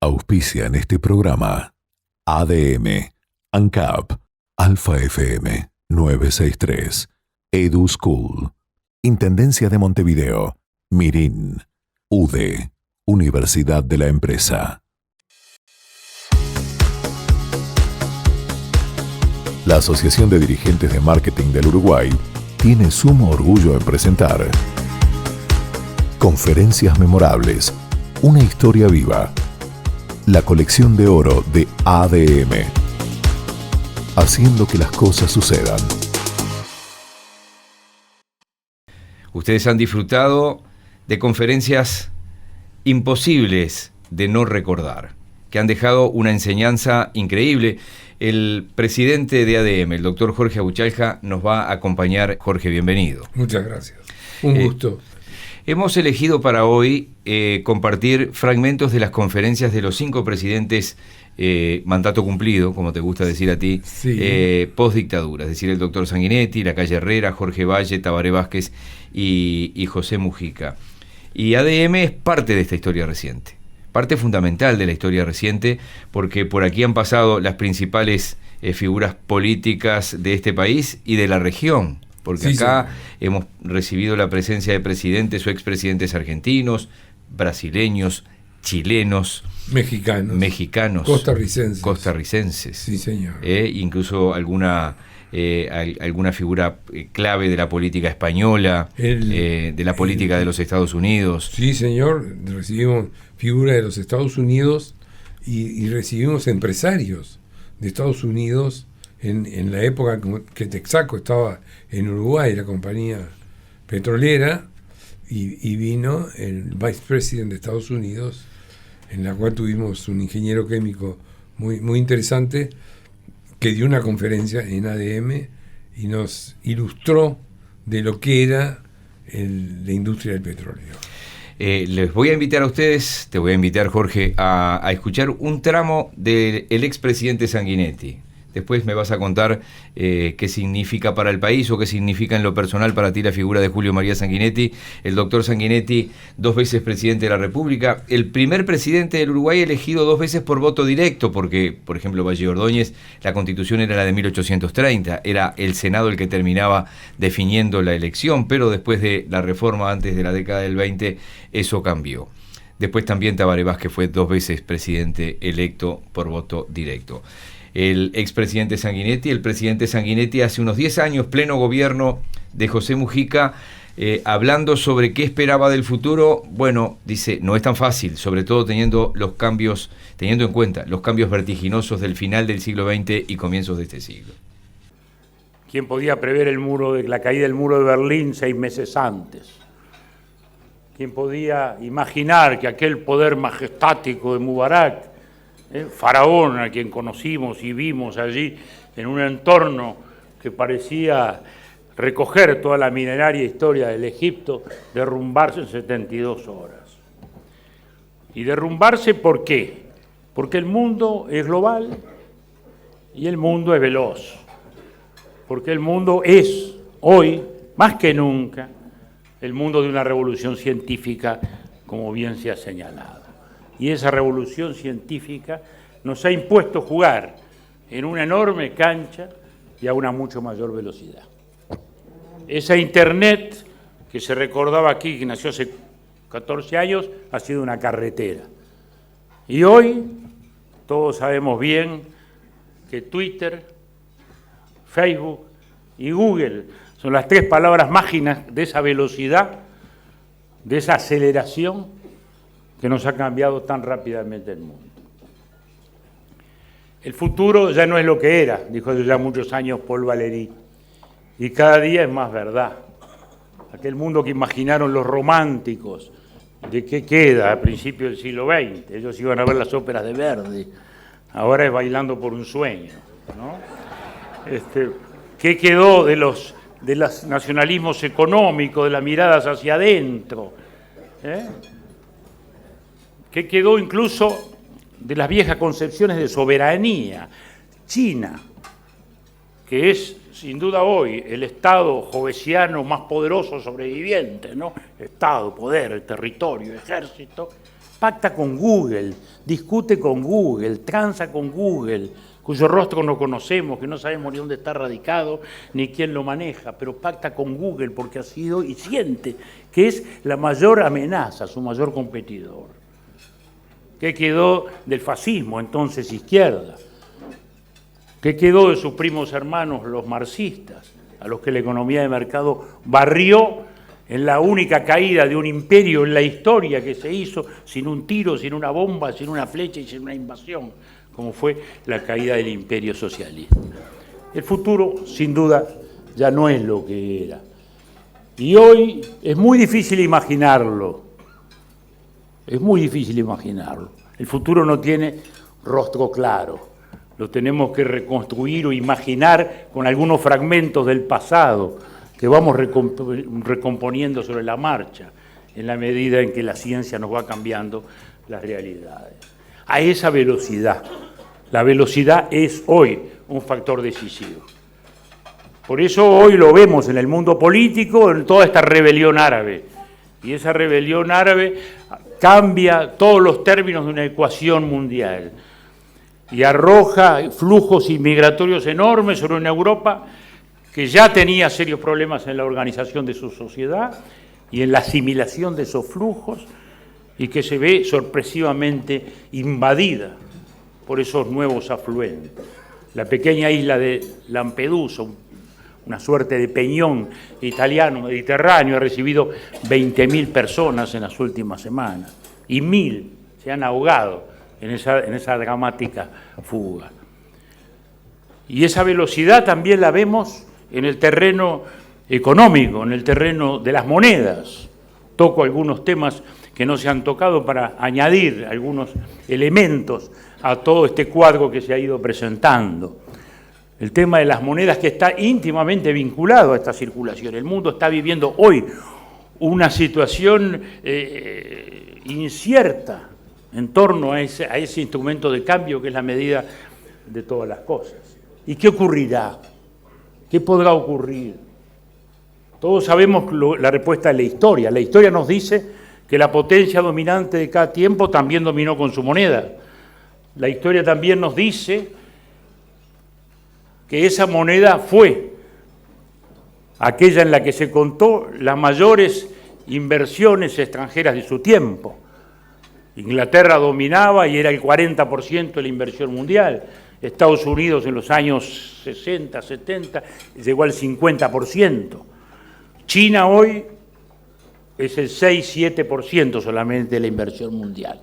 Auspician este programa ADM, ANCAP, Alfa FM 963, Edu School, Intendencia de Montevideo, Mirin, UDE, Universidad de la Empresa. La Asociación de Dirigentes de Marketing del Uruguay tiene sumo orgullo en presentar Conferencias Memorables, una historia viva. La colección de oro de ADM. Haciendo que las cosas sucedan. Ustedes han disfrutado de conferencias imposibles de no recordar, que han dejado una enseñanza increíble. El presidente de ADM, el doctor Jorge Abuchalja, nos va a acompañar. Jorge, bienvenido. Muchas gracias. Un gusto. Hemos elegido para hoy compartir fragmentos de las conferencias de los 5 presidentes mandato cumplido, como te gusta decir a ti, sí. Post-dictadura, es decir, el doctor Sanguinetti, Lacalle Herrera, Jorge Valle, Tabaré Vázquez y José Mujica. Y ADM es parte de esta historia reciente, parte fundamental de la historia reciente, porque por aquí han pasado las principales figuras políticas de este país y de la región. Porque sí, acá hemos recibido la presencia de presidentes o expresidentes argentinos, brasileños, chilenos, mexicanos, costarricenses. Sí, señor. Incluso alguna figura clave de la política española, de la política de los Estados Unidos. Sí, señor. Recibimos figuras de los Estados Unidos y recibimos empresarios de Estados Unidos. En la época que Texaco estaba en Uruguay, la compañía petrolera, y vino el vicepresidente de Estados Unidos, en la cual tuvimos un ingeniero químico muy interesante que dio una conferencia en ADM y nos ilustró de lo que era la industria del petróleo. Les voy a invitar a ustedes, te voy a invitar, Jorge, a escuchar un tramo del expresidente Sanguinetti. Después me vas a contar qué significa para el país o qué significa en lo personal para ti la figura de Julio María Sanguinetti, el doctor Sanguinetti, 2 veces presidente de la República, el primer presidente del Uruguay elegido 2 veces por voto directo, porque, por ejemplo, Valle Ordóñez, la Constitución era la de 1830, era el Senado el que terminaba definiendo la elección, pero después de la reforma antes de la década del 20, eso cambió. Después también Tabaré Vázquez fue 2 veces presidente electo por voto directo. El expresidente Sanguinetti, el presidente Sanguinetti hace unos 10 años, pleno gobierno de José Mujica, hablando sobre qué esperaba del futuro. Bueno, dice, no es tan fácil, sobre todo teniendo en cuenta los cambios vertiginosos del final del siglo XX y comienzos de este siglo. ¿Quién podía prever la caída del muro de Berlín 6 meses antes? ¿Quién podía imaginar que aquel poder majestático de Mubarak, faraón a quien conocimos y vimos allí en un entorno que parecía recoger toda la milenaria historia del Egipto, derrumbarse en 72 horas? ¿Y derrumbarse por qué? Porque el mundo es global y el mundo es veloz. Porque el mundo es, hoy, más que nunca, el mundo de una revolución científica, como bien se ha señalado. Y esa revolución científica nos ha impuesto jugar en una enorme cancha y a una mucho mayor velocidad. Esa Internet que se recordaba aquí, que nació hace 14 años, ha sido una carretera. Y hoy todos sabemos bien que Twitter, Facebook y Google son las 3 palabras mágicas de esa velocidad, de esa aceleración que nos ha cambiado tan rápidamente el mundo. El futuro ya no es lo que era, dijo hace ya muchos años Paul Valéry, y cada día es más verdad. Aquel mundo que imaginaron los románticos, de qué queda a principios del siglo XX, ellos iban a ver las óperas de Verdi, ahora es Bailando por un sueño, ¿no? ¿Qué quedó de los nacionalismos económicos, de las miradas hacia adentro? ¿Qué quedó incluso de las viejas concepciones de soberanía? China, que es sin duda hoy el Estado jovesiano más poderoso sobreviviente, ¿no? Estado, poder, territorio, ejército, pacta con Google, discute con Google, transa con Google, cuyo rostro no conocemos, que no sabemos ni dónde está radicado, ni quién lo maneja, pero pacta con Google porque ha sido y siente que es la mayor amenaza, su mayor competidor. ¿Qué quedó del fascismo, entonces izquierda? ¿Qué quedó de sus primos hermanos, los marxistas, a los que la economía de mercado barrió en la única caída de un imperio en la historia que se hizo sin un tiro, sin una bomba, sin una flecha y sin una invasión, como fue la caída del imperio socialista? El futuro, sin duda, ya no es lo que era. Y hoy es muy difícil imaginarlo. Es muy difícil imaginarlo. El futuro no tiene rostro claro. Lo tenemos que reconstruir o imaginar con algunos fragmentos del pasado que vamos recomponiendo sobre la marcha en la medida en que la ciencia nos va cambiando las realidades. A esa velocidad. La velocidad es hoy un factor decisivo. Por eso hoy lo vemos en el mundo político, en toda esta rebelión árabe. Y esa rebelión árabe cambia todos los términos de una ecuación mundial y arroja flujos inmigratorios enormes sobre una Europa que ya tenía serios problemas en la organización de su sociedad y en la asimilación de esos flujos, y que se ve sorpresivamente invadida por esos nuevos afluentes. La pequeña isla de Lampedusa, una suerte de peñón italiano mediterráneo, ha recibido 20.000 personas en las últimas semanas, y 1.000 se han ahogado en esa dramática fuga. Y esa velocidad también la vemos en el terreno económico, en el terreno de las monedas. Toco algunos temas que no se han tocado para añadir algunos elementos a todo este cuadro que se ha ido presentando. El tema de las monedas, que está íntimamente vinculado a esta circulación. El mundo está viviendo hoy una situación incierta en torno a ese instrumento de cambio que es la medida de todas las cosas. ¿Y qué ocurrirá? ¿Qué podrá ocurrir? Todos sabemos la respuesta de la historia. La historia nos dice que la potencia dominante de cada tiempo también dominó con su moneda. La historia también nos dice que esa moneda fue aquella en la que se contó las mayores inversiones extranjeras de su tiempo. Inglaterra dominaba y era el 40% de la inversión mundial. Estados Unidos en los años 60, 70 llegó al 50%. China hoy es el 6-7% solamente de la inversión mundial.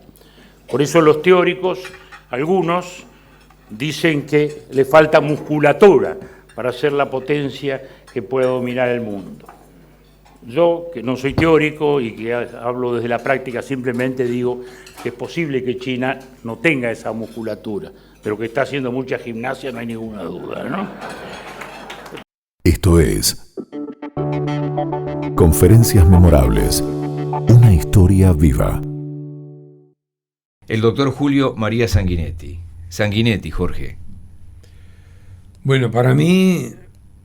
Por eso los teóricos, algunos, dicen que le falta musculatura para ser la potencia que pueda dominar el mundo. Yo, que no soy teórico y que hablo desde la práctica, simplemente digo que es posible que China no tenga esa musculatura, pero que está haciendo mucha gimnasia, no hay ninguna duda, ¿no? Esto es Conferencias Memorables. Una historia viva. El doctor Julio María Sanguinetti. Sanguinetti, Jorge. Bueno, para mí,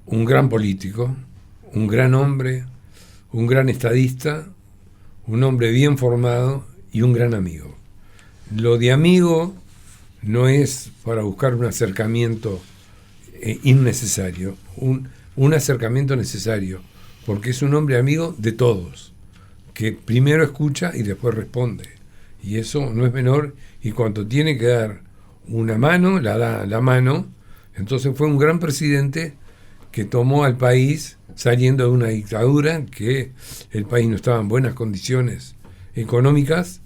un gran político, un gran hombre, un gran estadista, un hombre bien formado y un gran amigo. Lo de amigo no es para buscar un acercamiento innecesario, un acercamiento necesario, porque es un hombre amigo de todos, que primero escucha y después responde. Y eso no es menor, y cuando tiene que dar una mano, la da la mano. Entonces fue un gran presidente que tomó al país saliendo de una dictadura, que el país no estaba en buenas condiciones económicas,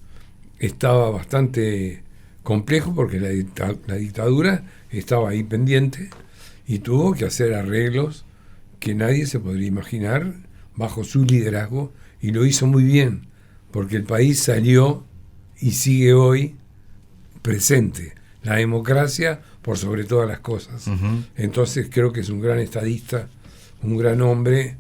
estaba bastante complejo porque la dictadura estaba ahí pendiente y tuvo que hacer arreglos que nadie se podría imaginar bajo su liderazgo, y lo hizo muy bien, porque el país salió y sigue hoy presente. La democracia por sobre todas las cosas. Uh-huh. Entonces creo que es un gran estadista, un gran hombre,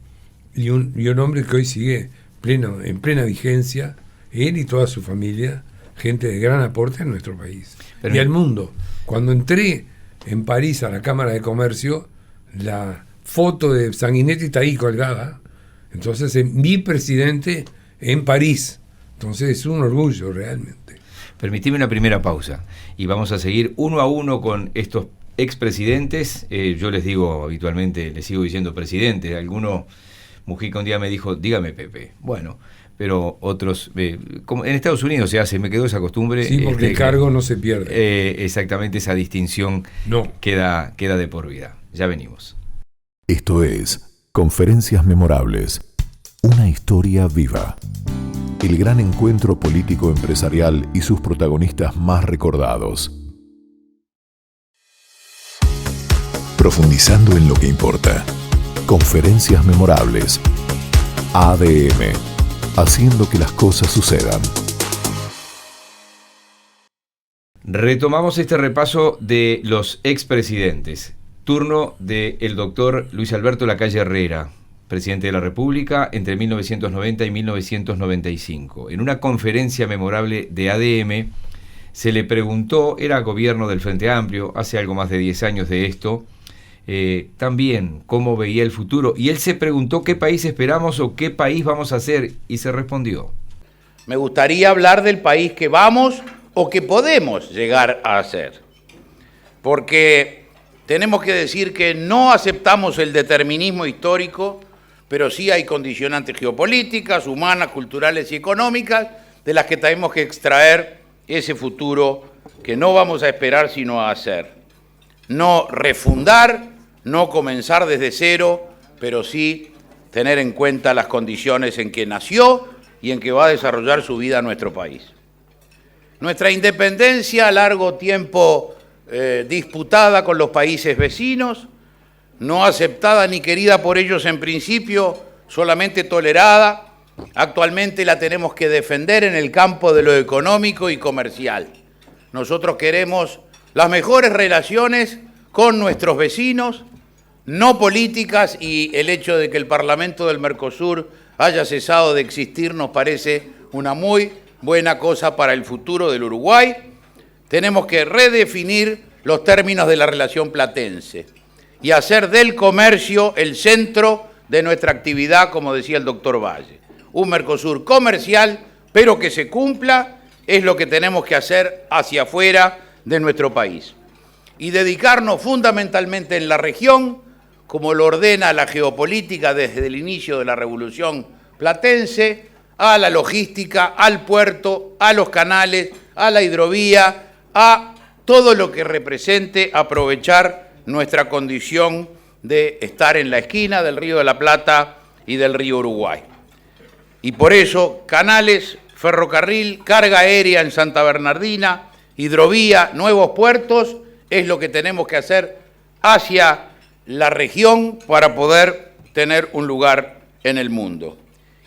y un hombre que hoy sigue en plena vigencia, él y toda su familia, gente de gran aporte en nuestro país. Pero y al mundo. Cuando entré en París a la Cámara de Comercio, la foto de Sanguinetti está ahí colgada. Entonces, mi presidente en París. Entonces es un orgullo realmente. Permitime una primera pausa y vamos a seguir uno a uno con estos expresidentes. Yo les digo habitualmente, les sigo diciendo presidente. Alguno, Mujica un día me dijo, dígame Pepe. Bueno, pero otros, como en Estados Unidos se hace, me quedó esa costumbre. Sí, porque el cargo no se pierde. Exactamente, esa distinción no queda de por vida. Ya venimos. Esto es Conferencias Memorables. Una historia viva. El gran encuentro político-empresarial y sus protagonistas más recordados. Profundizando en lo que importa. Conferencias Memorables. ADM. Haciendo que las cosas sucedan. Retomamos este repaso de los expresidentes. Turno del doctor Luis Alberto Lacalle Herrera, presidente de la República entre 1990 y 1995. En una conferencia memorable de ADM se le preguntó, era gobierno del Frente Amplio, hace algo más de 10 años de esto, también cómo veía el futuro, y él se preguntó qué país esperamos o qué país vamos a hacer, y se respondió: me gustaría hablar del país que vamos o que podemos llegar a hacer, porque tenemos que decir que no aceptamos el determinismo histórico, pero sí hay condicionantes geopolíticas, humanas, culturales y económicas de las que tenemos que extraer ese futuro que no vamos a esperar sino a hacer. No refundar, no comenzar desde cero, pero sí tener en cuenta las condiciones en que nació y en que va a desarrollar su vida nuestro país. Nuestra independencia, a largo tiempo disputada con los países vecinos, no aceptada ni querida por ellos en principio, solamente tolerada, actualmente la tenemos que defender en el campo de lo económico y comercial. Nosotros queremos las mejores relaciones con nuestros vecinos, no políticas, y el hecho de que el Parlamento del Mercosur haya cesado de existir nos parece una muy buena cosa para el futuro del Uruguay. Tenemos que redefinir los términos de la relación platense y hacer del comercio el centro de nuestra actividad, como decía el doctor Valle. Un Mercosur comercial, pero que se cumpla, es lo que tenemos que hacer hacia afuera de nuestro país. Y dedicarnos fundamentalmente en la región, como lo ordena la geopolítica desde el inicio de la Revolución Platense, a la logística, al puerto, a los canales, a la hidrovía, a todo lo que represente aprovechar nuestra condición de estar en la esquina del Río de la Plata y del Río Uruguay. Y por eso, canales, ferrocarril, carga aérea en Santa Bernardina, hidrovía, nuevos puertos, es lo que tenemos que hacer hacia la región para poder tener un lugar en el mundo.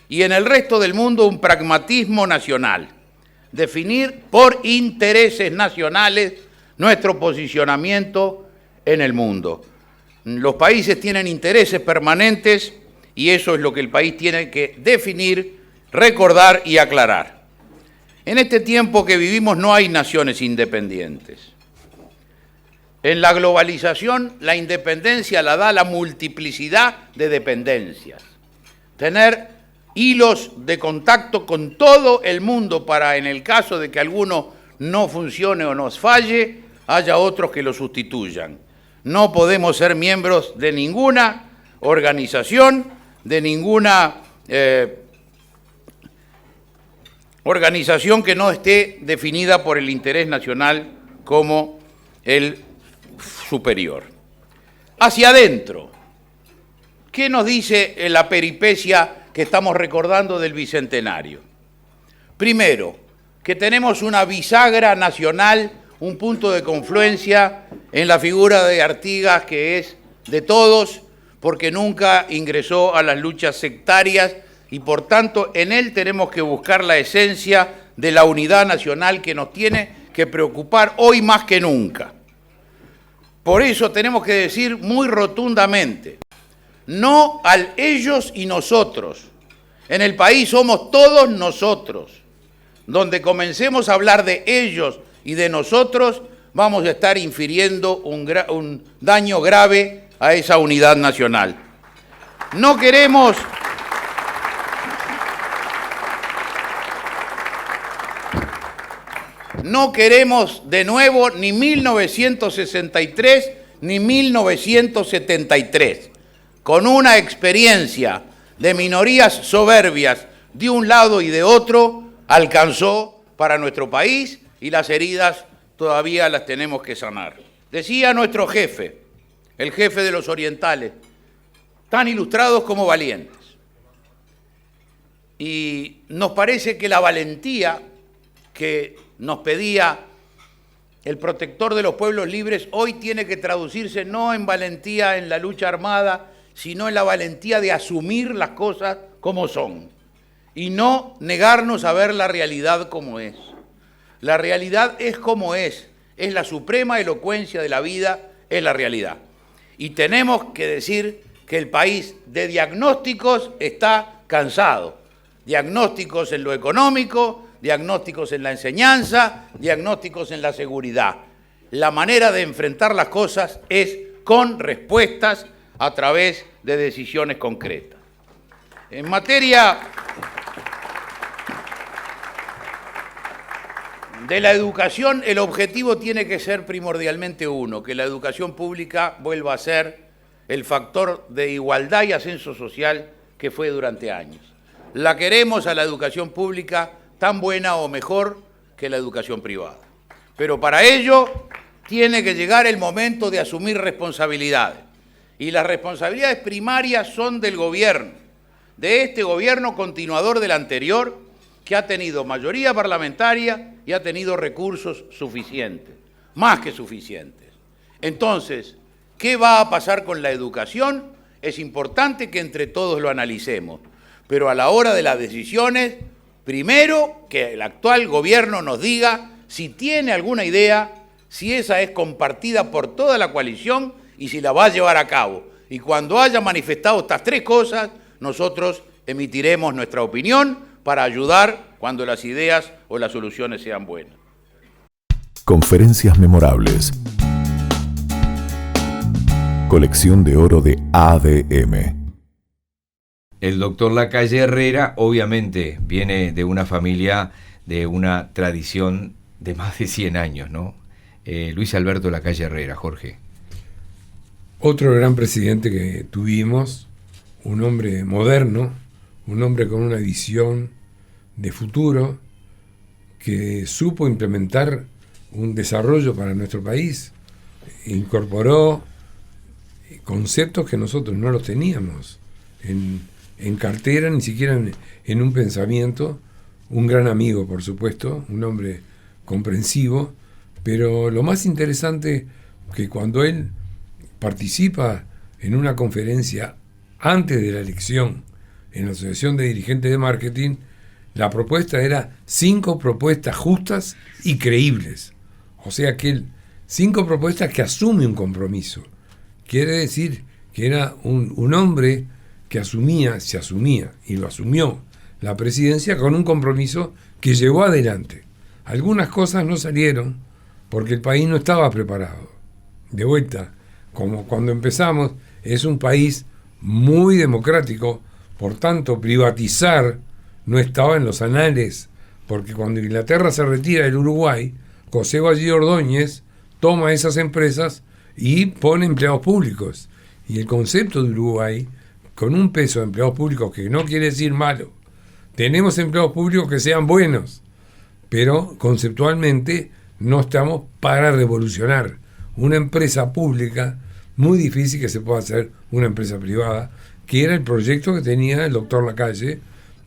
Y en el resto del mundo, un pragmatismo nacional. Definir por intereses nacionales nuestro posicionamiento en el mundo. Los países tienen intereses permanentes y eso es lo que el país tiene que definir, recordar y aclarar. En este tiempo que vivimos no hay naciones independientes. En la globalización, la independencia la da la multiplicidad de dependencias. Tener hilos de contacto con todo el mundo para, en el caso de que alguno no funcione o nos falle, haya otros que lo sustituyan. No podemos ser miembros de ninguna organización, de ninguna organización que no esté definida por el interés nacional como el superior. Hacia adentro, ¿qué nos dice la peripecia que estamos recordando del Bicentenario? Primero, que tenemos una bisagra nacional, un punto de confluencia en la figura de Artigas, que es de todos, porque nunca ingresó a las luchas sectarias y por tanto en él tenemos que buscar la esencia de la unidad nacional que nos tiene que preocupar hoy más que nunca. Por eso tenemos que decir muy rotundamente, no al ellos y nosotros. En el país somos todos nosotros. Donde comencemos a hablar de ellos y de nosotros, vamos a estar infiriendo un daño grave a esa unidad nacional. No queremos no queremos de nuevo ni 1963 ni 1973, con una experiencia de minorías soberbias de un lado y de otro, alcanzó para nuestro país y las heridas todavía las tenemos que sanar. Decía nuestro jefe, el jefe de los orientales, tan ilustrados como valientes. Y nos parece que la valentía que nos pedía el protector de los pueblos libres hoy tiene que traducirse no en valentía en la lucha armada, sino en la valentía de asumir las cosas como son y no negarnos a ver la realidad como es. La realidad es como es la suprema elocuencia de la vida, es la realidad. Y tenemos que decir que el país de diagnósticos está cansado. Diagnósticos en lo económico, diagnósticos en la enseñanza, diagnósticos en la seguridad. La manera de enfrentar las cosas es con respuestas a través de decisiones concretas. En materia de la educación, el objetivo tiene que ser primordialmente uno, que la educación pública vuelva a ser el factor de igualdad y ascenso social que fue durante años. La queremos a la educación pública tan buena o mejor que la educación privada. Pero para ello tiene que llegar el momento de asumir responsabilidades. Y las responsabilidades primarias son del gobierno, de este gobierno continuador del anterior, que ha tenido mayoría parlamentaria y ha tenido recursos suficientes, más que suficientes. Entonces, ¿qué va a pasar con la educación? Es importante que entre todos lo analicemos, pero a la hora de las decisiones, primero que el actual gobierno nos diga si tiene alguna idea, si esa es compartida por toda la coalición y si la va a llevar a cabo. Y cuando haya manifestado estas tres cosas, nosotros emitiremos nuestra opinión para ayudar cuando las ideas o las soluciones sean buenas. Conferencias memorables. Colección de oro de ADM. El doctor Lacalle Herrera obviamente viene de una familia, de una tradición de más de 100 años, ¿no? Luis Alberto Lacalle Herrera, Jorge. Otro gran presidente que tuvimos, un hombre moderno, un hombre con una visión de futuro, que supo implementar un desarrollo para nuestro país, incorporó conceptos que nosotros no los teníamos en cartera, ni siquiera en un pensamiento. Un gran amigo, por supuesto, un hombre comprensivo, pero lo más interesante que cuando él participa en una conferencia antes de la elección en la Asociación de Dirigentes de Marketing, la propuesta era 5 propuestas justas y creíbles. O sea que 5 propuestas que asume un compromiso. Quiere decir que era un hombre que se asumía y lo asumió la presidencia con un compromiso que llevó adelante. Algunas cosas no salieron porque el país no estaba preparado. De vuelta, como cuando empezamos, es un país muy democrático, por tanto privatizar no estaba en los anales, porque cuando Inglaterra se retira del Uruguay, José Valle Ordóñez toma esas empresas y pone empleados públicos. Y el concepto de Uruguay, con un peso de empleados públicos que no quiere decir malo, tenemos empleados públicos que sean buenos, pero conceptualmente no estamos para revolucionar. Una empresa pública, muy difícil que se pueda hacer una empresa privada, que era el proyecto que tenía el doctor Lacalle,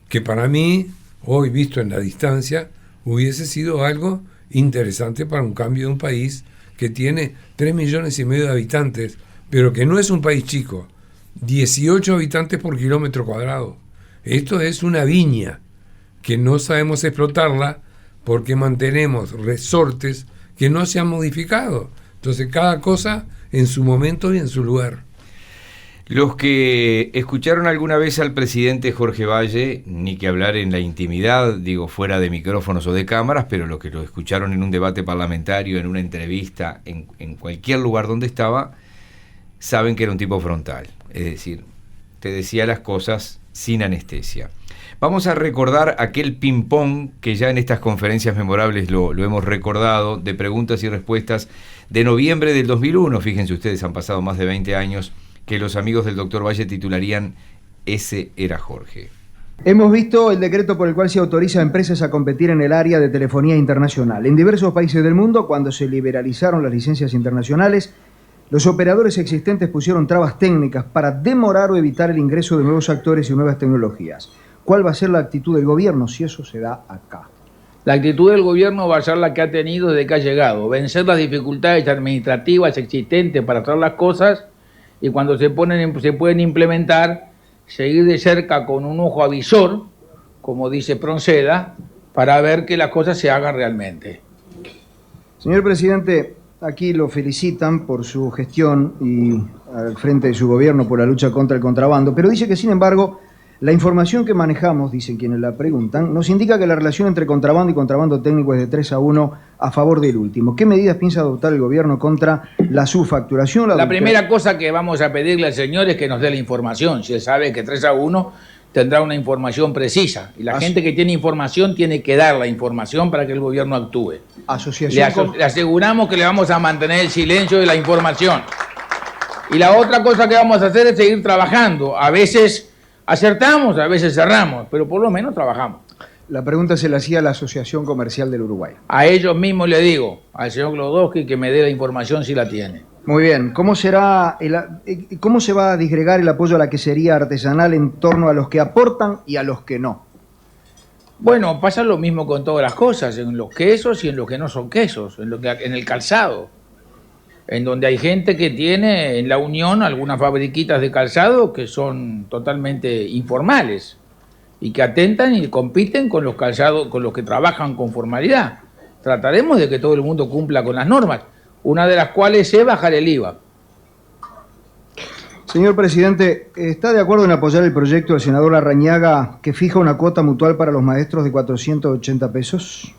que para mí, hoy visto en la distancia, hubiese sido algo interesante para un cambio de un país que tiene 3,5 millones de habitantes, pero que no es un país chico, 18 habitantes por kilómetro cuadrado. Esto es una viña que no sabemos explotarla porque mantenemos resortes que no se han modificado. Entonces cada cosa en su momento y en su lugar. Los que escucharon alguna vez al presidente Jorge Valle, ni que hablar en la intimidad, digo fuera de micrófonos o de cámaras, pero los que lo escucharon en un debate parlamentario, en una entrevista, en cualquier lugar donde estaba, saben que era un tipo frontal. Es decir, te decía las cosas sin anestesia. Vamos a recordar aquel ping-pong que ya en estas conferencias memorables lo hemos recordado, de preguntas y respuestas de noviembre del 2001. Fíjense ustedes, han pasado más de 20 años, que los amigos del doctor Valle titularían Ese era Jorge. Hemos visto el decreto por el cual se autoriza a empresas a competir en el área de telefonía internacional. En diversos países del mundo, cuando se liberalizaron las licencias internacionales, los operadores existentes pusieron trabas técnicas para demorar o evitar el ingreso de nuevos actores y nuevas tecnologías. ¿Cuál va a ser la actitud del gobierno si eso se da acá? La actitud del gobierno va a ser la que ha tenido desde que ha llegado, vencer las dificultades administrativas existentes para hacer las cosas, y cuando se pueden implementar, seguir de cerca con un ojo avisor, como dice Pronceda, para ver que las cosas se hagan realmente. Señor presidente, aquí lo felicitan por su gestión y al frente de su gobierno por la lucha contra el contrabando, pero dice que, sin embargo, la información que manejamos, dicen quienes la preguntan, nos indica que la relación entre contrabando y contrabando técnico es de 3-1 a favor del último. ¿Qué medidas piensa adoptar el gobierno contra la subfacturación? La primera cosa que vamos a pedirle al señor es que nos dé la información. Si él sabe que 3-1 tendrá una información precisa. Y la gente que tiene información tiene que dar la información para que el gobierno actúe. Le aseguramos que le vamos a mantener el silencio de la información. Y la otra cosa que vamos a hacer es seguir trabajando. A veces acertamos, a veces cerramos, pero por lo menos trabajamos. La pregunta se la hacía a la Asociación Comercial del Uruguay. A ellos mismos le digo, al señor Klodowski, que me dé la información si la tiene. Muy bien. ¿Cómo se va a disgregar el apoyo a la quesería artesanal en torno a los que aportan y a los que no? Bueno, pasa lo mismo con todas las cosas, en los quesos y en los que no son quesos, en el calzado, en donde hay gente que tiene en la Unión algunas fabriquitas de calzado que son totalmente informales y que atentan y compiten con los calzados, con los que trabajan con formalidad. Trataremos de que todo el mundo cumpla con las normas, una de las cuales es bajar el IVA. Señor presidente, ¿está de acuerdo en apoyar el proyecto del senador Larrañaga que fija una cuota mutual para los maestros de 480 pesos?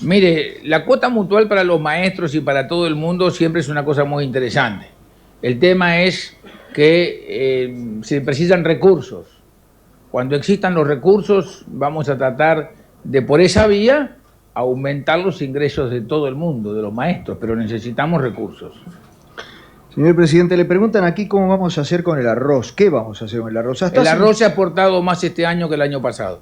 Mire, la cuota mutual para los maestros y para todo el mundo siempre es una cosa muy interesante. El tema es que se precisan recursos. Cuando existan los recursos, vamos a tratar de, por esa vía, aumentar los ingresos de todo el mundo, de los maestros, pero necesitamos recursos. Señor presidente, le preguntan aquí cómo vamos a hacer con el arroz. ¿Qué vamos a hacer con el arroz? El arroz se ha aportado más este año que el año pasado.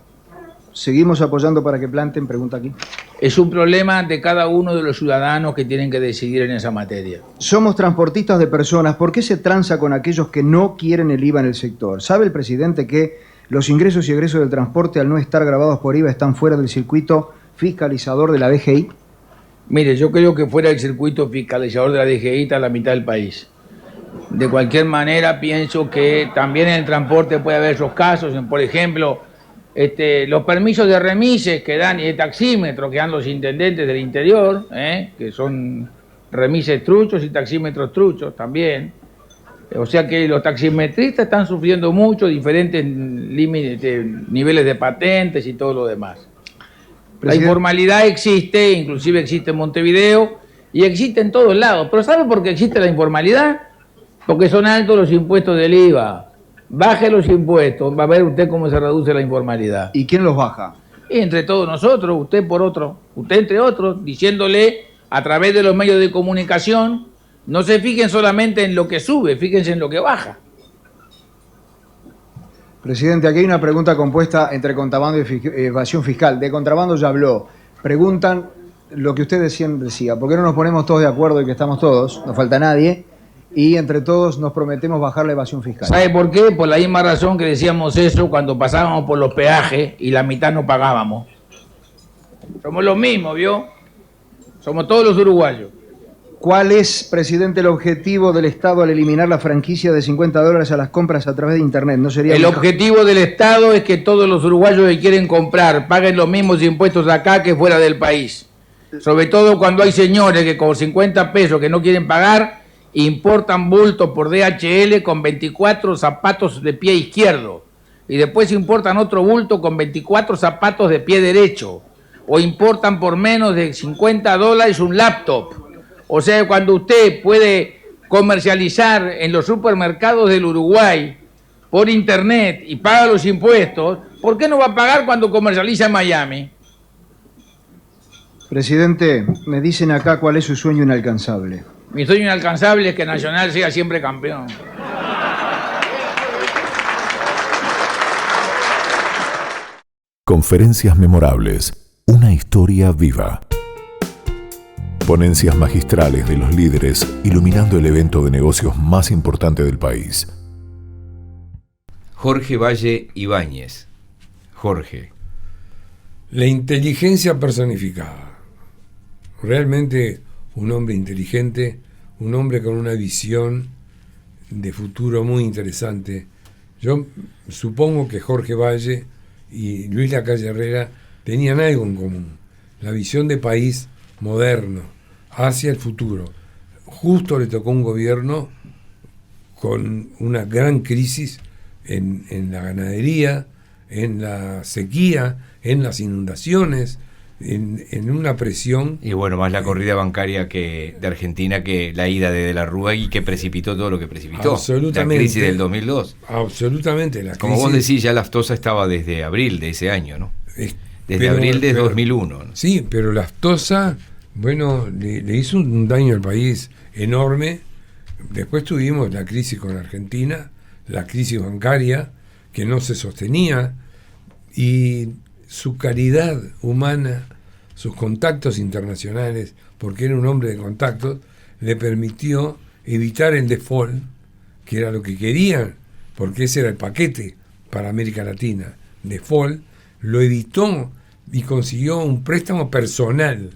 ¿Seguimos apoyando para que planten? Pregunta aquí. Es un problema de cada uno de los ciudadanos que tienen que decidir en esa materia. Somos transportistas de personas. ¿Por qué se tranza con aquellos que no quieren el IVA en el sector? ¿Sabe el presidente que los ingresos y egresos del transporte, al no estar grabados por IVA, están fuera del circuito fiscalizador de la DGI? Mire, yo creo que fuera del circuito fiscalizador de la DGI está la mitad del país. De cualquier manera, pienso que también en el transporte puede haber esos casos, por ejemplo, los permisos de remises que dan y de taxímetros que dan los intendentes del interior, que son remises truchos y taxímetros truchos también. O sea que los taximetristas están sufriendo mucho, diferentes niveles de patentes y todo lo demás. La informalidad existe, inclusive existe en Montevideo y existe en todos lados. ¿Pero sabe por qué existe la informalidad? Porque son altos los impuestos del IVA. Baje los impuestos, va a ver usted cómo se reduce la informalidad. ¿Y quién los baja? Y entre todos nosotros, usted por otro, usted entre otros, diciéndole a través de los medios de comunicación, no se fijen solamente en lo que sube, fíjense en lo que baja. Presidente, aquí hay una pregunta compuesta entre contrabando y evasión fiscal. De contrabando ya habló. Preguntan lo que usted decía. ¿Por qué no nos ponemos todos de acuerdo y que estamos todos? No falta nadie. Y entre todos nos prometemos bajar la evasión fiscal. ¿Sabe por qué? Por la misma razón que decíamos eso cuando pasábamos por los peajes y la mitad no pagábamos. Somos los mismos, ¿vio? Somos todos los uruguayos. ¿Cuál es, presidente, el objetivo del Estado al eliminar la franquicia de $50 a las compras a través de Internet? ¿No sería el objetivo del Estado es que todos los uruguayos que quieren comprar paguen los mismos impuestos acá que fuera del país? Sobre todo cuando hay señores que con 50 pesos que no quieren pagar importan bultos por DHL con 24 zapatos de pie izquierdo y después importan otro bulto con 24 zapatos de pie derecho o importan por menos de $50 un laptop. O sea, cuando usted puede comercializar en los supermercados del Uruguay por internet y paga los impuestos, ¿por qué no va a pagar cuando comercializa en Miami? Presidente, me dicen acá cuál es su sueño inalcanzable. Mi sueño inalcanzable es que Nacional sea siempre campeón. Conferencias memorables. Una historia viva. Ponencias magistrales de los líderes iluminando el evento de negocios más importante del país. Jorge Valle Ibáñez. Jorge. La inteligencia personificada. Realmente un hombre inteligente, un hombre con una visión de futuro muy interesante. Yo supongo que Jorge Valle y Luis Lacalle Herrera tenían algo en común, la visión de país moderno, hacia el futuro. Justo le tocó un gobierno con una gran crisis en la ganadería, en la sequía, en las inundaciones, en una presión. Y bueno, más la corrida bancaria de Argentina que la ida de la Rúa y que precipitó todo lo que precipitó. Absolutamente. La crisis del 2002. Absolutamente. Como vos decís, ya la aftosa estaba desde abril de ese año, ¿no? Desde abril de 2001. ¿no? Sí, pero la aftosa, bueno, le hizo un daño al país enorme. Después tuvimos la crisis con Argentina, la crisis bancaria, que no se sostenía, y su calidad humana, sus contactos internacionales, porque era un hombre de contactos, le permitió evitar el default, que era lo que querían, porque ese era el paquete para América Latina. Default, lo evitó y consiguió un préstamo personal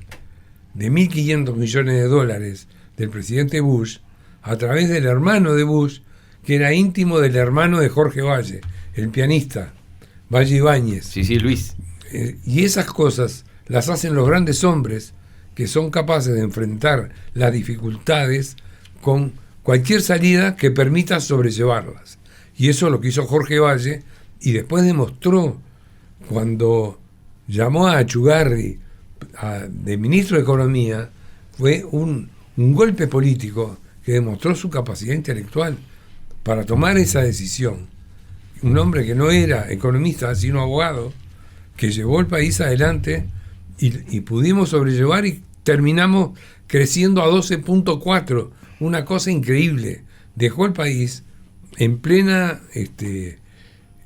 de $1.500 millones del presidente Bush, a través del hermano de Bush, que era íntimo del hermano de Jorge Valle, el pianista, Valle Ibáñez. Sí, Luis. Y esas cosas las hacen los grandes hombres que son capaces de enfrentar las dificultades con cualquier salida que permita sobrellevarlas. Y eso es lo que hizo Jorge Valle, y después demostró cuando llamó a Achugarri de ministro de Economía, fue un golpe político que demostró su capacidad intelectual para tomar esa decisión. Un hombre que no era economista, sino abogado, que llevó el país adelante y pudimos sobrellevar y terminamos creciendo a 12.4, una cosa increíble. Dejó el país en plena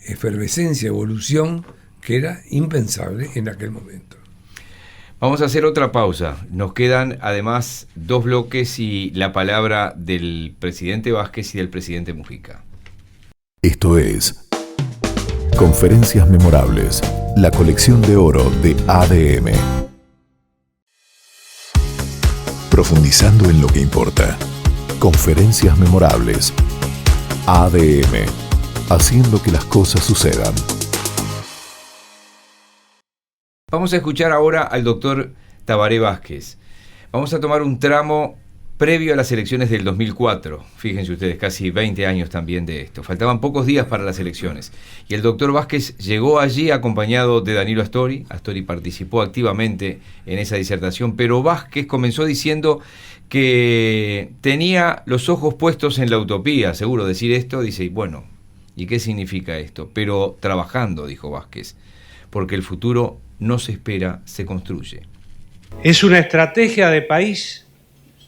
efervescencia, evolución, que era impensable en aquel momento. Vamos a hacer otra pausa. Nos quedan además 2 bloques y la palabra del presidente Vázquez y del presidente Mujica. Esto es Conferencias Memorables, la colección de oro de ADM. Profundizando en lo que importa. Conferencias Memorables. ADM. Haciendo que las cosas sucedan. Vamos a escuchar ahora al doctor Tabaré Vázquez. Vamos a tomar un tramo previo a las elecciones del 2004. Fíjense ustedes, casi 20 años también de esto. Faltaban pocos días para las elecciones. Y el doctor Vázquez llegó allí acompañado de Danilo Astori. Astori participó activamente en esa disertación, pero Vázquez comenzó diciendo que tenía los ojos puestos en la utopía. Seguro decir esto, dice, bueno, ¿y qué significa esto? Pero trabajando, dijo Vázquez, porque el futuro no se espera, se construye. Es una estrategia de país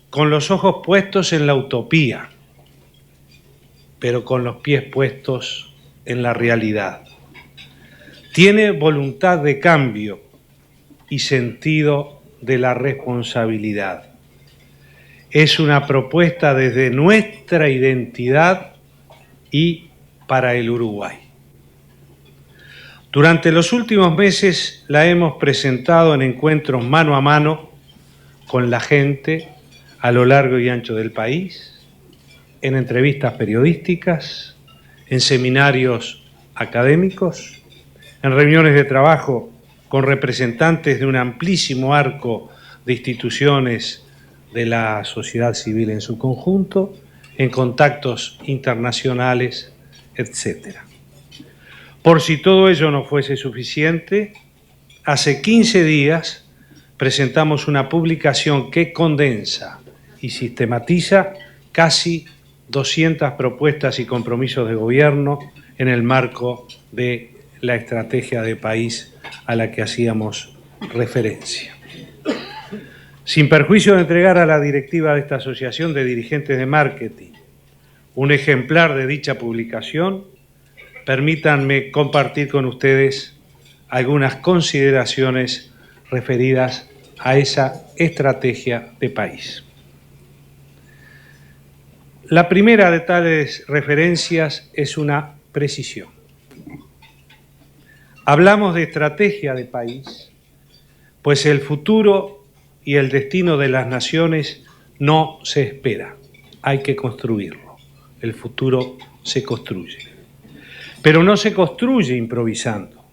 con los ojos puestos en la utopía, pero con los pies puestos en la realidad. Tiene voluntad de cambio y sentido de la responsabilidad. Es una propuesta desde nuestra identidad y para el Uruguay. Durante los últimos meses la hemos presentado en encuentros mano a mano con la gente a lo largo y ancho del país, en entrevistas periodísticas, en seminarios académicos, en reuniones de trabajo con representantes de un amplísimo arco de instituciones de la sociedad civil en su conjunto, en contactos internacionales, etc. Por si todo ello no fuese suficiente, hace 15 días presentamos una publicación que condensa y sistematiza casi 200 propuestas y compromisos de gobierno en el marco de la estrategia de país a la que hacíamos referencia. Sin perjuicio de entregar a la directiva de esta Asociación de Dirigentes de Marketing un ejemplar de dicha publicación, permítanme compartir con ustedes algunas consideraciones referidas a esa estrategia de país. La primera de tales referencias es una precisión. Hablamos de estrategia de país, pues el futuro y el destino de las naciones no se espera, hay que construirlo. El futuro se construye. Pero no se construye improvisando,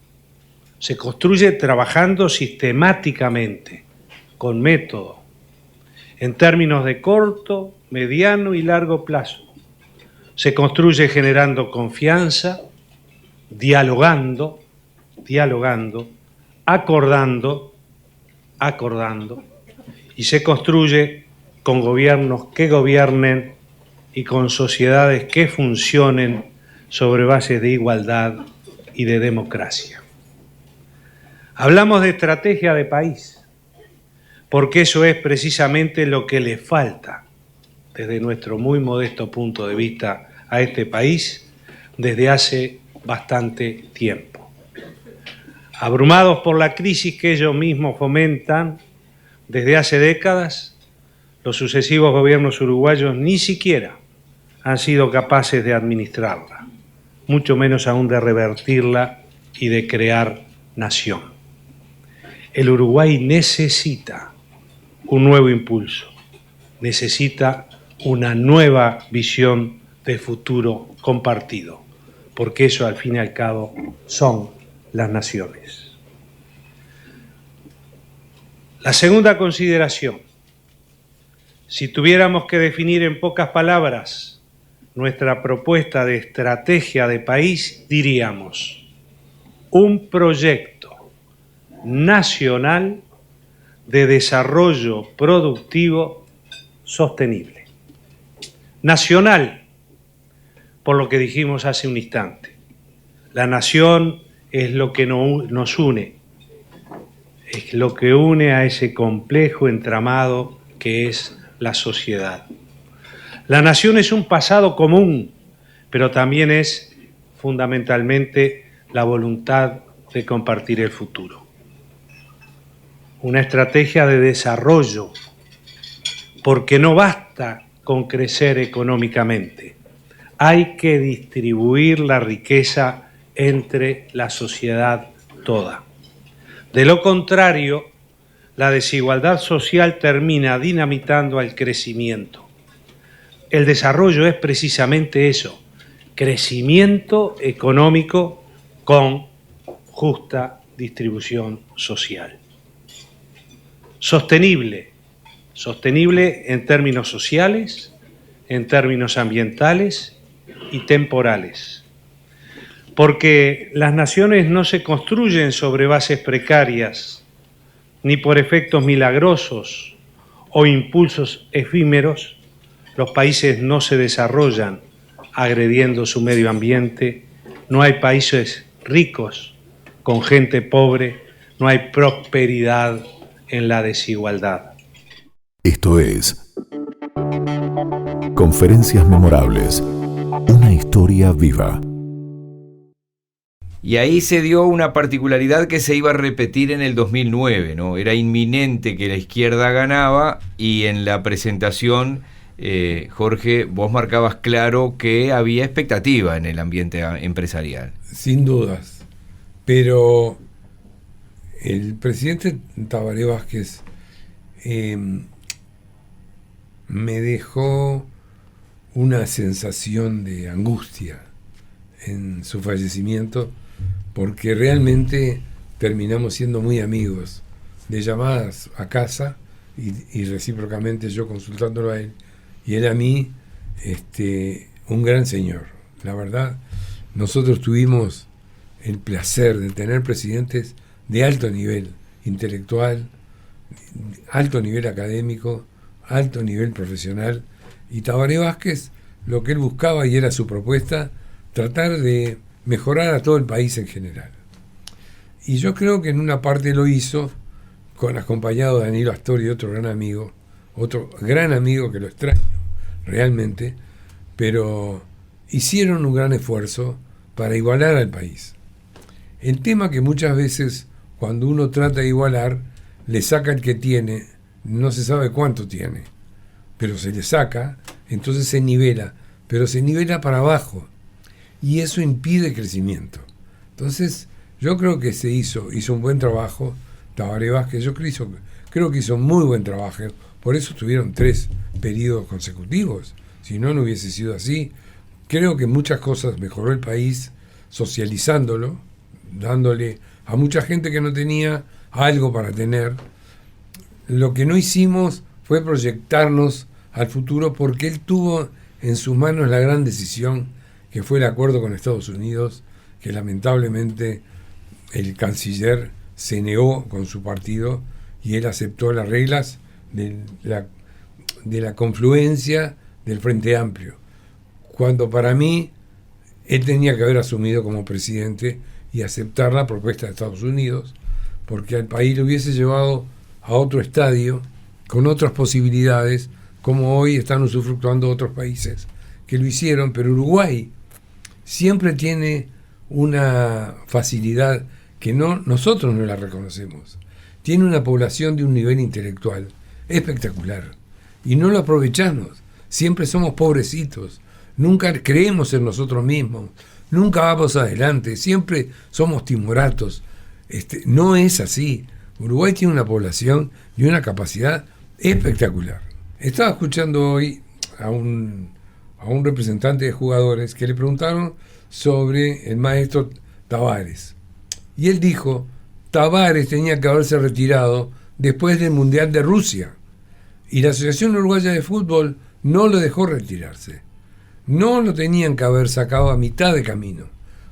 se construye trabajando sistemáticamente, con método, en términos de corto, mediano y largo plazo. Se construye generando confianza, dialogando, acordando, y se construye con gobiernos que gobiernen y con sociedades que funcionen sobre bases de igualdad y de democracia. Hablamos de estrategia de país, porque eso es precisamente lo que le falta, desde nuestro muy modesto punto de vista, a este país desde hace bastante tiempo. Abrumados por la crisis que ellos mismos fomentan desde hace décadas, los sucesivos gobiernos uruguayos ni siquiera han sido capaces de administrarla, mucho menos aún de revertirla y de crear nación. El Uruguay necesita un nuevo impulso, necesita una nueva visión de futuro compartido, porque eso al fin y al cabo son las naciones. La segunda consideración, si tuviéramos que definir en pocas palabras nuestra propuesta de estrategia de país, diríamos: un proyecto nacional de desarrollo productivo sostenible. Nacional, por lo que dijimos hace un instante. La nación es lo que nos une, es lo que une a ese complejo entramado que es la sociedad. La nación es un pasado común, pero también es fundamentalmente la voluntad de compartir el futuro. Una estrategia de desarrollo, porque no basta con crecer económicamente, hay que distribuir la riqueza entre la sociedad toda. De lo contrario, la desigualdad social termina dinamitando al crecimiento. El desarrollo es precisamente eso, crecimiento económico con justa distribución social. Sostenible en términos sociales, en términos ambientales y temporales. Porque las naciones no se construyen sobre bases precarias, ni por efectos milagrosos o impulsos efímeros. Los países no se desarrollan agrediendo su medio ambiente, no hay países ricos con gente pobre, no hay prosperidad en la desigualdad. Esto es Conferencias Memorables, una historia viva. Y ahí se dio una particularidad que se iba a repetir en el 2009, ¿no? Era inminente que la izquierda ganaba y en la presentación, Jorge, vos marcabas claro que había expectativa en el ambiente empresarial. Sin dudas, pero el presidente Tabaré Vázquez me dejó una sensación de angustia en su fallecimiento, porque realmente terminamos siendo muy amigos, de llamadas a casa y recíprocamente yo consultándolo a él y él a mí, un gran señor. La verdad, nosotros tuvimos el placer de tener presidentes de alto nivel intelectual, alto nivel académico, alto nivel profesional, y Tabaré Vázquez, lo que él buscaba y era su propuesta, tratar de mejorar a todo el país en general. Y yo creo que en una parte lo hizo acompañado de Danilo Astori, otro gran amigo que lo extraño realmente, pero hicieron un gran esfuerzo para igualar al país. El tema que muchas veces cuando uno trata de igualar, le saca el que tiene, no se sabe cuánto tiene, pero se le saca, entonces se nivela, pero se nivela para abajo, y eso impide crecimiento. Entonces, yo creo que hizo un buen trabajo Tabaré Vázquez, creo que hizo muy buen trabajo, por eso tuvieron 3 periodos consecutivos, si no, no hubiese sido así. Creo que muchas cosas mejoró el país, socializándolo, dándole a mucha gente que no tenía algo para tener. Lo que no hicimos fue proyectarnos al futuro, porque él tuvo en sus manos la gran decisión, que fue el acuerdo con Estados Unidos, que lamentablemente el canciller se negó con su partido y él aceptó las reglas de la confluencia del Frente Amplio, cuando para mí él tenía que haber asumido como presidente y aceptar la propuesta de Estados Unidos, porque al país lo hubiese llevado a otro estadio, con otras posibilidades, como hoy están usufructuando otros países que lo hicieron. Pero Uruguay siempre tiene una facilidad que nosotros no la reconocemos. Tiene una población de un nivel intelectual espectacular y no lo aprovechamos. Siempre somos pobrecitos, nunca creemos en nosotros mismos, nunca vamos adelante, siempre somos timoratos. No es así. Uruguay tiene una población y una capacidad espectacular. Estaba escuchando hoy a un representante de jugadores que le preguntaron sobre el maestro Tavares. Y él dijo, Tavares tenía que haberse retirado después del Mundial de Rusia. Y la Asociación Uruguaya de Fútbol no lo dejó retirarse. No lo tenían que haber sacado a mitad de camino,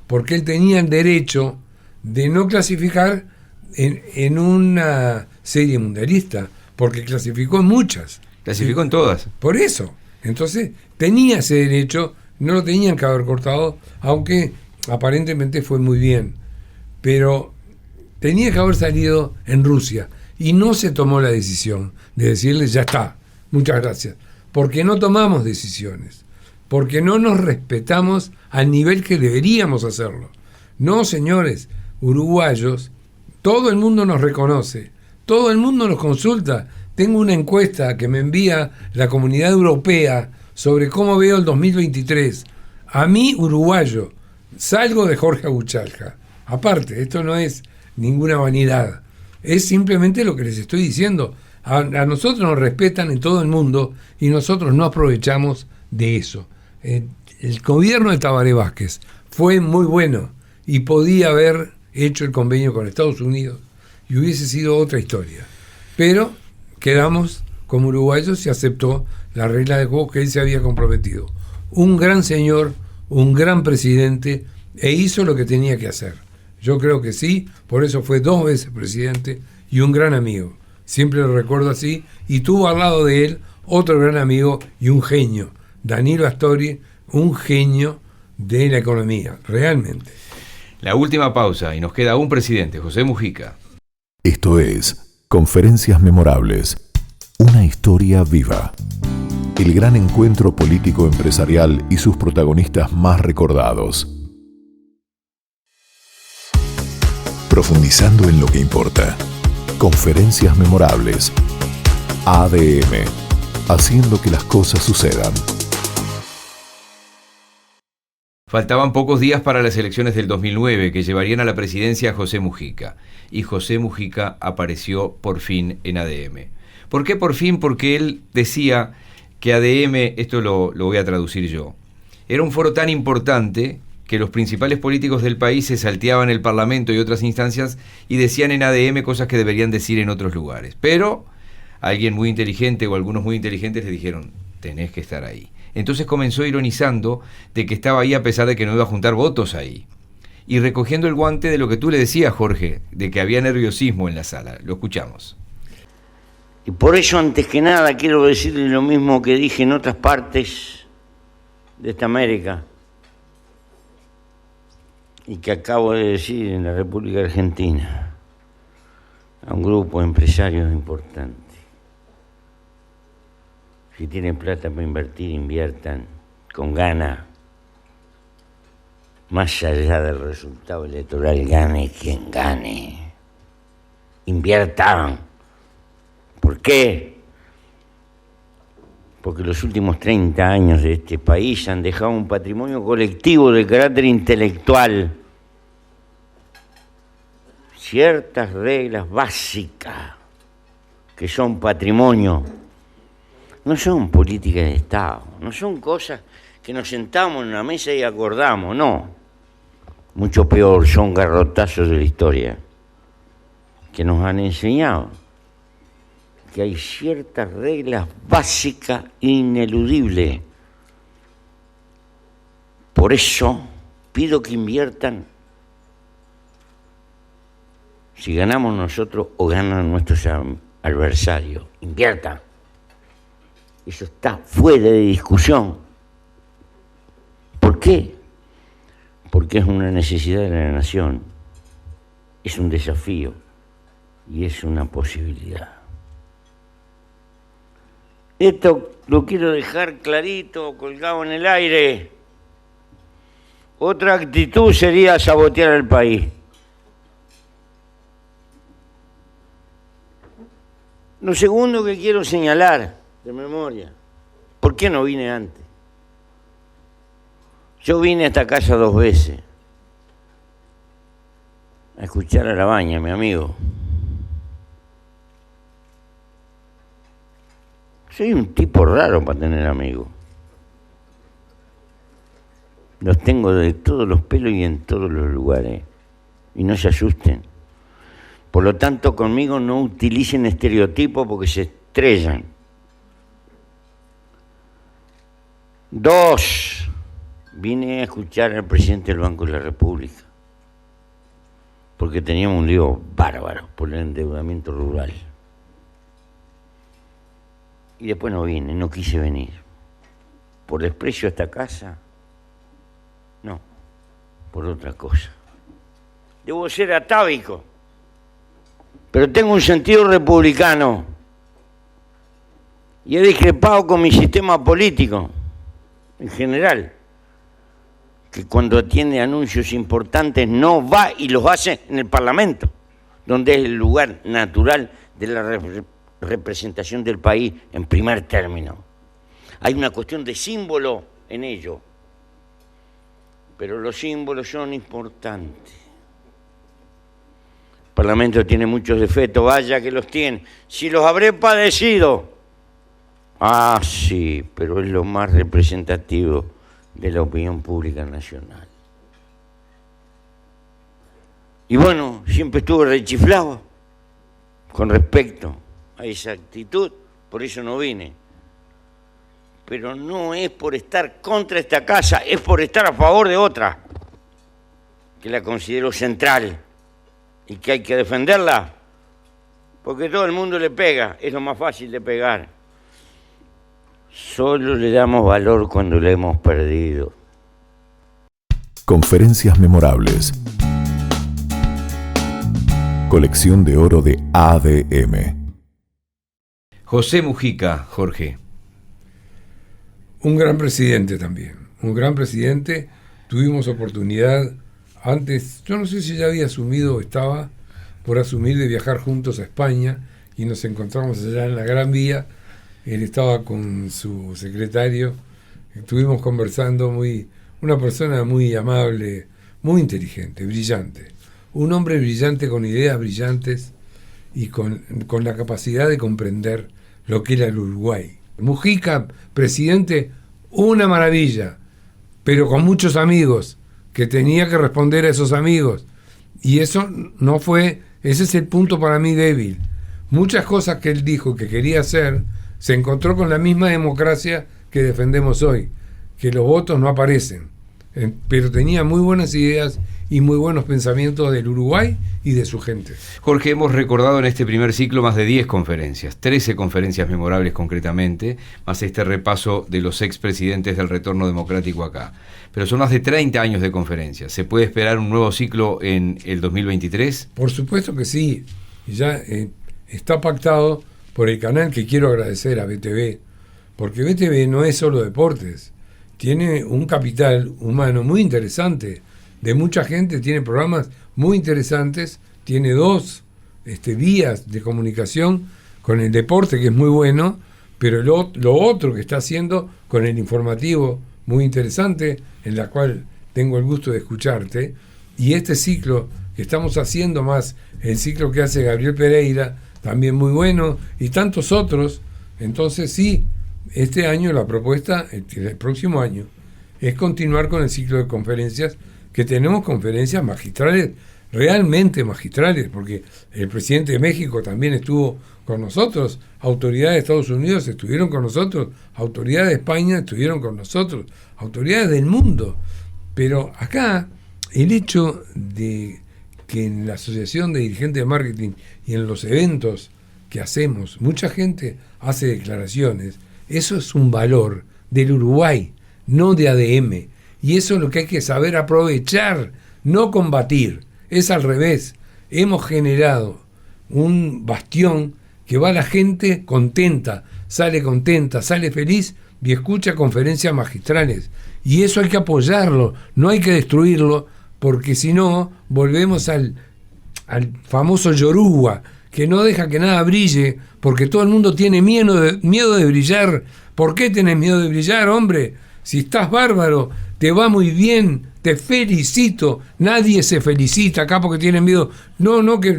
porque él tenía el derecho de no clasificar en una serie mundialista, porque clasificó en muchas. Clasificó en todas. Por eso. Entonces, tenía ese derecho, no lo tenían que haber cortado, aunque aparentemente fue muy bien. Pero tenía que haber salido en Rusia y no se tomó la decisión de decirle ya está, muchas gracias, porque no tomamos decisiones, porque no nos respetamos al nivel que deberíamos hacerlo. No, señores, uruguayos, todo el mundo nos reconoce, todo el mundo nos consulta. Tengo una encuesta que me envía la Comunidad Europea sobre cómo veo el 2023. A mí, uruguayo, salgo de Jorge Abuchalja. Aparte, esto no es ninguna vanidad, es simplemente lo que les estoy diciendo. A nosotros nos respetan en todo el mundo y nosotros no aprovechamos de eso. El gobierno de Tabaré Vázquez fue muy bueno y podía haber hecho el convenio con Estados Unidos y hubiese sido otra historia. Pero quedamos como uruguayos y aceptó la regla de juego que él se había comprometido. Un gran señor, un gran presidente, e hizo lo que tenía que hacer. Yo creo que sí, por eso fue 2 veces presidente y un gran amigo. Siempre lo recuerdo así, y tuvo al lado de él otro gran amigo y un genio, Danilo Astori, un genio de la economía, realmente. La última pausa y nos queda un presidente, José Mujica. Esto es Conferencias Memorables, una historia viva. El gran encuentro político empresarial y sus protagonistas más recordados. Profundizando en lo que importa. Conferencias Memorables. ADM. Haciendo que las cosas sucedan. Faltaban pocos días para las elecciones del 2009 que llevarían a la presidencia a José Mujica. Y José Mujica apareció por fin en ADM. ¿Por qué por fin? Porque él decía que ADM, esto lo voy a traducir yo, era un foro tan importante que los principales políticos del país se salteaban el Parlamento y otras instancias y decían en ADM cosas que deberían decir en otros lugares. Pero alguien muy inteligente o algunos muy inteligentes le dijeron, tenés que estar ahí. Entonces comenzó ironizando de que estaba ahí a pesar de que no iba a juntar votos ahí. Y recogiendo el guante de lo que tú le decías, Jorge, de que había nerviosismo en la sala. Lo escuchamos. Y por eso, antes que nada, quiero decirle lo mismo que dije en otras partes de esta América. y que acabo de decir en la República Argentina a un grupo de empresarios importantes. Si tienen plata para invertir, inviertan con ganas. Más allá del resultado electoral, gane quien gane. Inviertan. ¿Por qué? Porque los últimos 30 años de este país han dejado un patrimonio colectivo de carácter intelectual. Ciertas reglas básicas que son patrimonio. No son políticas de Estado, no son cosas que nos sentamos en una mesa y acordamos, no. Mucho peor, son garrotazos de la historia que nos han enseñado que hay ciertas reglas básicas ineludibles. Por eso pido que inviertan. Si ganamos nosotros o ganan nuestros adversarios, inviertan. Eso está fuera de discusión. ¿Por qué? Porque es una necesidad de la nación, es un desafío y es una posibilidad. Esto lo quiero dejar clarito, colgado en el aire. Otra actitud sería sabotear al país. Lo segundo que quiero señalar, de memoria, ¿por qué no vine antes? Yo vine a esta casa 2 veces a escuchar a Labaña, mi amigo. Soy un tipo raro para tener amigos. Los tengo de todos los pelos y en todos los lugares. Y no se asusten. Por lo tanto, conmigo no utilicen estereotipos porque se estrellan. 2. Vine a escuchar al presidente del Banco de la República, porque teníamos un lío bárbaro por el endeudamiento rural. Y después no vine, no quise venir. ¿Por desprecio a esta casa? No, por otra cosa. Debo ser atávico, pero tengo un sentido republicano y he discrepado con mi sistema político en general, que cuando atiende anuncios importantes no va y los hace en el Parlamento, donde es el lugar natural de la representación del país en primer término. Hay una cuestión de símbolo en ello, pero los símbolos son importantes. El Parlamento tiene muchos defectos, vaya que los tiene. Si los habré padecido, sí, pero es lo más representativo de la opinión pública nacional. Y bueno, siempre estuve rechiflado con respecto a esa actitud, por eso no vine. Pero no es por estar contra esta casa, es por estar a favor de otra, que la considero central y que hay que defenderla, porque todo el mundo le pega, es lo más fácil de pegar. Solo le damos valor cuando le hemos perdido. Conferencias memorables. Colección de oro de ADM. José Mujica, Jorge. Un gran presidente también, un gran presidente. Tuvimos oportunidad antes, yo no sé si ya había asumido o estaba por asumir, de viajar juntos a España, y nos encontramos allá en la Gran Vía. Él estaba con su secretario, estuvimos conversando, una persona muy amable, muy inteligente, brillante. Un hombre brillante con ideas brillantes y con la capacidad de comprender lo que era el Uruguay. Mujica, presidente, una maravilla, pero con muchos amigos, que tenía que responder a esos amigos. Y eso no fue, ese es el punto para mí débil. Muchas cosas que él dijo que quería hacer, se encontró con la misma democracia que defendemos hoy, que los votos no aparecen, pero tenía muy buenas ideas y muy buenos pensamientos del Uruguay y de su gente. Jorge, hemos recordado en este primer ciclo más de 10 conferencias, 13 conferencias memorables concretamente, más este repaso de los expresidentes del retorno democrático acá. Pero son más de 30 años de conferencias. ¿Se puede esperar un nuevo ciclo en el 2023? Por supuesto que sí. Ya está pactado por el canal, que quiero agradecer a BTV, porque BTV no es solo deportes, tiene un capital humano muy interesante, de mucha gente, tiene programas muy interesantes, tiene 2 vías de comunicación con el deporte, que es muy bueno, pero lo otro que está haciendo con el informativo, muy interesante, en la cual tengo el gusto de escucharte, y este ciclo que estamos haciendo, más el ciclo que hace Gabriel Pereira, también muy bueno, y tantos otros. Entonces sí, este año la propuesta, el próximo año, es continuar con el ciclo de conferencias, que tenemos conferencias magistrales, realmente magistrales, porque el presidente de México también estuvo con nosotros, autoridades de Estados Unidos estuvieron con nosotros, autoridades de España estuvieron con nosotros, autoridades del mundo. Pero acá, el hecho de que en la Asociación de Dirigentes de Marketing y en los eventos que hacemos, mucha gente hace declaraciones, eso es un valor del Uruguay, no de ADM. Y eso es lo que hay que saber aprovechar, no combatir. Es al revés. Hemos generado un bastión que va la gente contenta, sale feliz y escucha conferencias magistrales. Y eso hay que apoyarlo, no hay que destruirlo, porque si no, volvemos al famoso Yoruba, que no deja que nada brille, porque todo el mundo tiene miedo de brillar. ¿Por qué tenés miedo de brillar, hombre? Si estás bárbaro, te va muy bien, te felicito. Nadie se felicita acá porque tienen miedo. No, que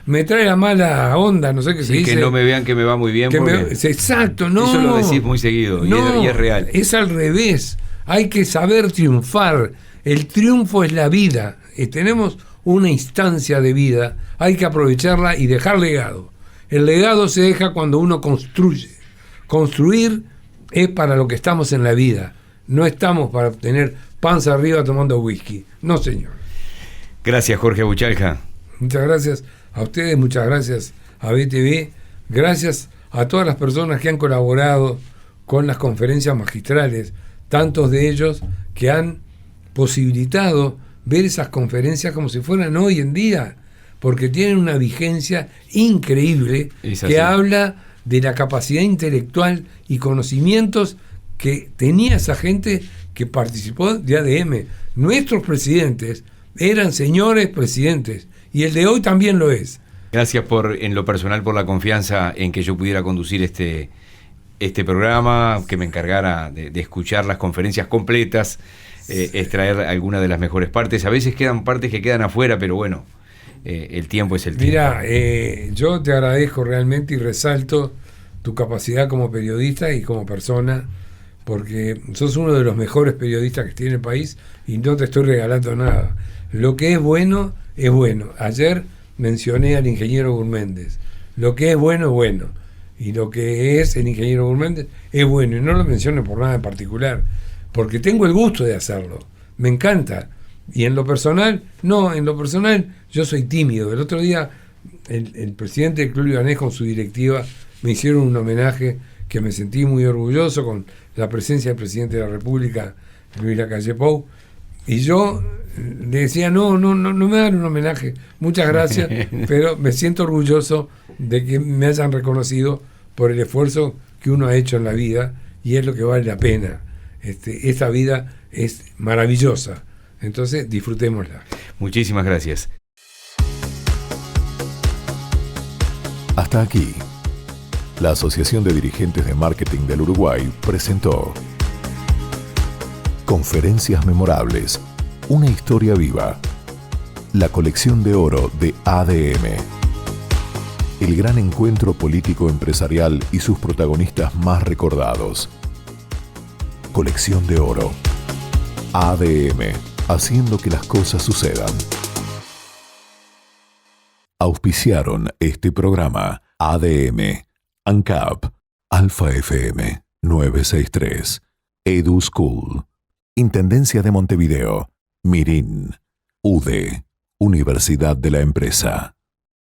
me trae la mala onda, no sé qué se dice. Que no me vean que me va muy bien. Exacto, no. Eso lo decís muy seguido, no, y es real. Es al revés. Hay que saber triunfar. El triunfo es la vida. Tenemos una instancia de vida. Hay que aprovecharla y dejar legado. El legado se deja cuando uno construye. Construir es para lo que estamos en la vida. No estamos para tener panza arriba tomando whisky. No, señor. Gracias, Jorge Buchalja. Muchas gracias a ustedes, muchas gracias a BTV, gracias a todas las personas que han colaborado con las conferencias magistrales, tantos de ellos que han posibilitado ver esas conferencias como si fueran hoy en día, porque tienen una vigencia increíble que habla de la capacidad intelectual y conocimientos que tenía esa gente que participó de ADM. Nuestros presidentes eran señores presidentes y el de hoy también lo es. Gracias en lo personal por la confianza en que yo pudiera conducir este programa, que me encargara de escuchar las conferencias completas, extraer algunas de las mejores partes. A veces quedan partes que quedan afuera, pero bueno, el tiempo es el tiempo. Mira, yo te agradezco realmente y resalto tu capacidad como periodista y como persona, porque sos uno de los mejores periodistas que tiene el país y no te estoy regalando nada. Lo que es bueno, es bueno. Ayer mencioné al ingeniero Gurméndez. Lo que es bueno, y lo que es el ingeniero Gurméndez es bueno, y no lo menciono por nada en particular, porque tengo el gusto de hacerlo, me encanta. Y en lo personal, yo soy tímido. El otro día el presidente del Club Libanés con su directiva me hicieron un homenaje que me sentí muy orgulloso, con la presencia del presidente de la República, Luis Lacalle Pou, y yo le decía, no me hagan un homenaje, muchas gracias, pero me siento orgulloso de que me hayan reconocido por el esfuerzo que uno ha hecho en la vida, y es lo que vale la pena. Esta vida es maravillosa, entonces disfrutémosla. Muchísimas gracias. Hasta aquí, la Asociación de Dirigentes de Marketing del Uruguay presentó Conferencias Memorables, una historia viva. La colección de oro de ADM. El gran encuentro político empresarial y sus protagonistas más recordados. Colección de oro. ADM, haciendo que las cosas sucedan. Auspiciaron este programa ADM, ANCAP, Alfa FM 963, Edu School. Intendencia de Montevideo. Mirin. UDE. Universidad de la Empresa.